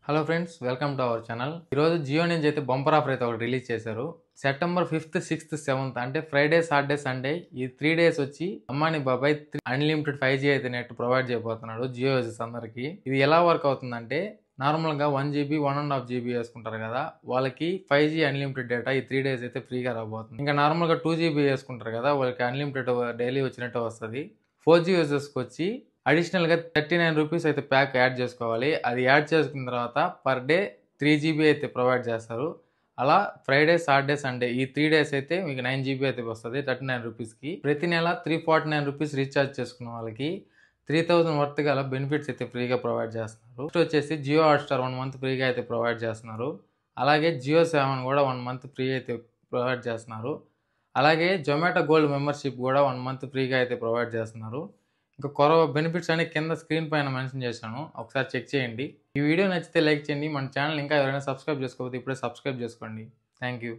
Hello friends, welcome to our channel. ఈరోజు జియో నుంచి అయితే బంపర్ ఆఫర్ అయితే ఒకటి రిలీజ్ చేశారు. సెప్టెంబర్ 5th, 6th, 7th అంటే ఫ్రైడే, సాటర్డే, సండే ఈ 3 days వచ్చి అంబానీ బాబాయ్ అన్లిమిటెడ్ 5G అయితే నెట్ ప్రొవైడ్ చేయబోతున్నాడు జియో యూజర్స్ అందరికి. ఇది ఎలా వర్క్ అవుతుందంటే నార్మల్గా 1 GB, 1.5 GB వేసుకుంటారు కదా, వాళ్ళకి 5G అన్లిమిటెడ్ డేటా ఈ 3 days అయితే ఫ్రీగా రాబోతుంది. ఇంకా నార్మల్గా 2 GB వేసుకుంటారు కదా, వాళ్ళకి అన్లిమిటెడ్ డైలీ వచ్చినట్టు వస్తుంది. 4G యూజర్స్కి వచ్చి అడిషనల్గా 39 రూపీస్ అయితే ప్యాక్ యాడ్ చేసుకోవాలి. అది యాడ్ చేసుకున్న తర్వాత పర్ డే 3 GB అయితే ప్రొవైడ్ చేస్తారు. అలా ఫ్రైడే, సాటర్డే, సండే ఈ 3 days అయితే మీకు 9 GB అయితే వస్తుంది 39 రూపీస్కి. ప్రతి నెల 349 రూపీస్ రీఛార్జ్ చేసుకున్న వాళ్ళకి 3000 వర్త్ గల బెనిఫిట్స్ అయితే ఫ్రీగా ప్రొవైడ్ చేస్తున్నారు. నెక్స్ట్ వచ్చేసి జియో హాట్స్టార్ 1 month ఫ్రీగా అయితే ప్రొవైడ్ చేస్తున్నారు. అలాగే జియో 7 కూడా 1 month ఫ్రీ అయితే ప్రొవైడ్ చేస్తున్నారు. అలాగే జొమాటో గోల్డ్ మెంబర్షిప్ కూడా 1 month ఫ్రీగా అయితే ప్రొవైడ్ చేస్తున్నారు. ఇంకా బెనిఫిట్స్ అన్ని కింద స్క్రీన్ పైన మెన్షన్ చేశాను, ఒకసారి చెక్ చేయండి. ఈ వీడియో నచ్చితే లైక్ చేయండి. మన ఛానల్ ఇంకా ఎవరైనా సబ్స్క్రైబ్ చేసుకోకపోతే ఇప్పుడే సబ్స్క్రైబ్ చేసుకోండి. Thank you.